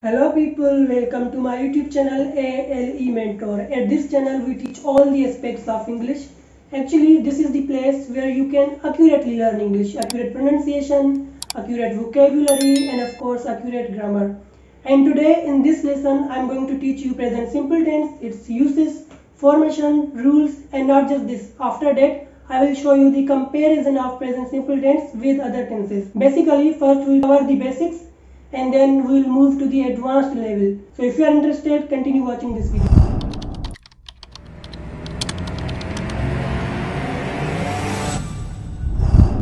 Hello people, welcome to my YouTube channel ALE Mentor. At this channel we teach all the aspects of English. Actually, this is the place where you can accurately learn English, accurate pronunciation, accurate vocabulary and of course accurate grammar. And today in this lesson I am going to teach you present simple tense, its uses, formation, rules and not just this. After that I will show you the comparison of present simple tense with other tenses. Basically first we will cover the basics and then we will move to the advanced level. So if you are interested, continue watching this video.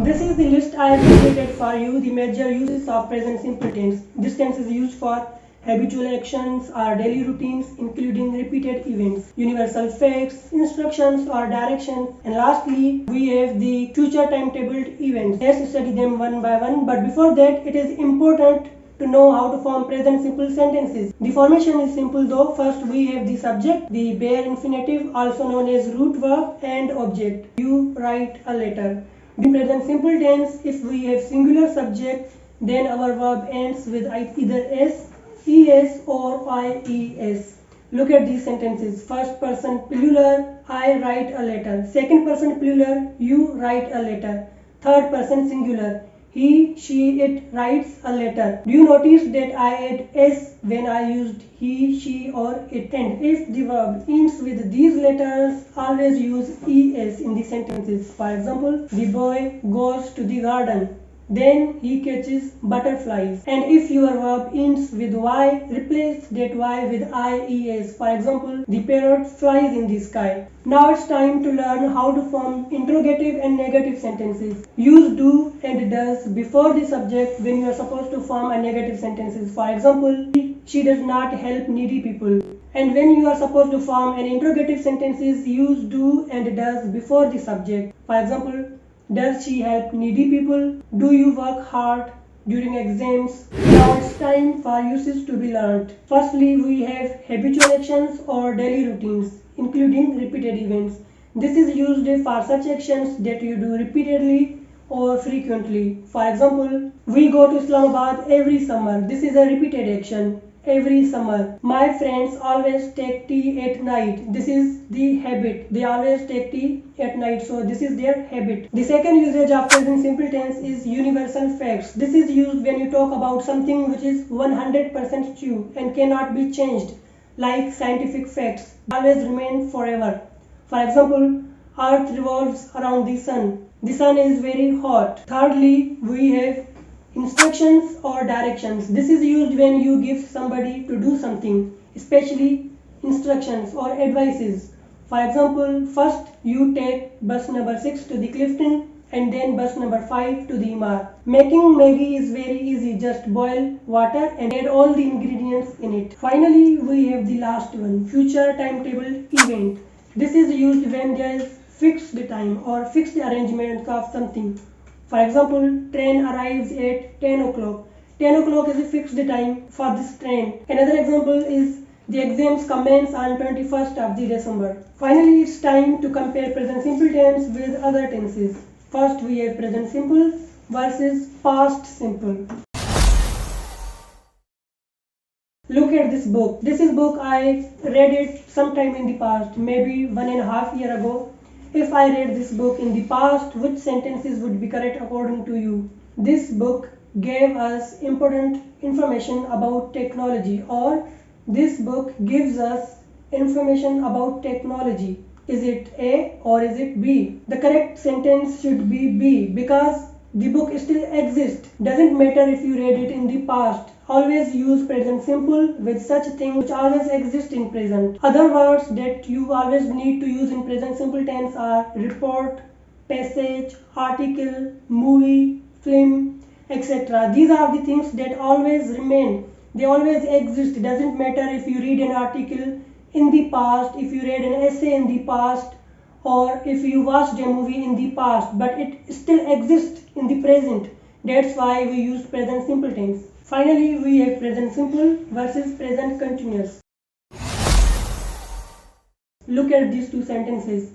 This is the list I have created for you, the major uses of present simple tense. This tense is used for habitual actions or daily routines including repeated events, universal facts, instructions or directions, and lastly we have the future timetabled events. Let's study them one by one, but before that it is important to know how to form present simple sentences. The formation is simple though. First we have the subject, the bare infinitive also known as root verb and object. You write a letter. In present simple tense, if we have singular subject, then our verb ends with either s, es or ies. Look at these sentences. First person plural, I write a letter. Second person plural, you write a letter. Third person singular, he, she, it writes a letter. Do you notice that I add s when I used he, she or it? And if the verb ends with these letters, always use es in the sentences. For example, the boy goes to the garden. Then he catches butterflies. And if your verb ends with y, replace that y with ies. For example, the parrot flies in the sky. Now it's time to learn how to form interrogative and negative sentences. Use do and does before the subject when you are supposed to form a negative sentences. For example, she does not help needy people. And when you are supposed to form an interrogative sentences, use do and does before the subject. For example, does she help needy people? Do you work hard during exams? Now it's time for uses to be learnt. Firstly, we have habitual actions or daily routines, including repeated events. This is used for such actions that you do repeatedly or frequently. For example, we go to Islamabad every summer. This is a repeated action. Every summer. My friends always take tea at night. This is the habit. They always take tea at night. So this is their habit. The second usage of present simple tense is universal facts. This is used when you talk about something which is 100% true and cannot be changed, like scientific facts. They always remain forever. For example, Earth revolves around the sun. The sun is very hot. Thirdly, we have instructions or directions. This is used when you give somebody to do something, especially instructions or advices. For example, first you take bus number 6 to the Clifton and then bus number 5 to the Imar. Making Maggi is very easy. Just boil water and add all the ingredients in it. Finally, we have the last one, future timetable event. This is used when there is fixed time or fixed arrangements of something. For example, train arrives at 10 o'clock. 10 o'clock is a fixed time for this train. Another example is the exams commence on 21st of the December. Finally, it's time to compare present simple tense with other tenses. First, we have present simple versus past simple. Look at this book. This is book I read it sometime in the past, maybe 1.5 years ago. If I read this book in the past, which sentences would be correct according to you? This book gave us important information about technology, or this book gives us information about technology. Is it A or is it B? The correct sentence should be B because the book still exists. Doesn't matter if you read it in the past. Always use present simple with such things which always exist in present. Other words that you always need to use in present simple tense are report, passage, article, movie, film, etc. These are the things that always remain. They always exist. It doesn't matter if you read an article in the past, if you read an essay in the past, or if you watched a movie in the past, but it still exists in the present. That's why we use present simple tense. Finally, we have present simple versus present continuous. Look at these two sentences.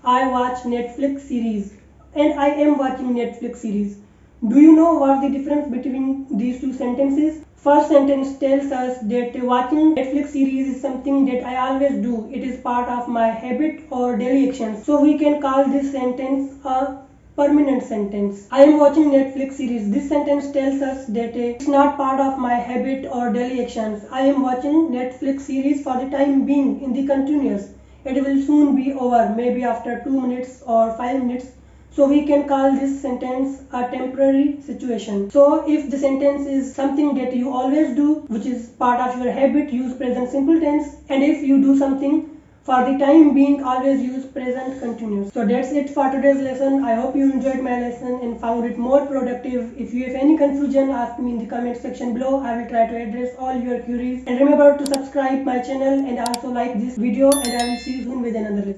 I watch Netflix series and I am watching Netflix series. Do you know what's the difference between these two sentences? First sentence tells us that watching Netflix series is something that I always do. It is part of my habit or daily actions. So we can call this sentence a permanent sentence. I am watching Netflix series. This sentence tells us that it's not part of my habit or daily actions. I am watching Netflix series for the time being in the continuous. It will soon be over, maybe after 2 minutes or 5 minutes. So we can call this sentence a temporary situation. So if the sentence is something that you always do, which is part of your habit, use present simple tense. And if you do something for the time being, always use present continuous. So that's it for today's lesson. I hope you enjoyed my lesson and found it more productive. If you have any confusion, ask me in the comment section below. I will try to address all your queries. And remember to subscribe my channel and also like this video, and I will see you soon with another lesson.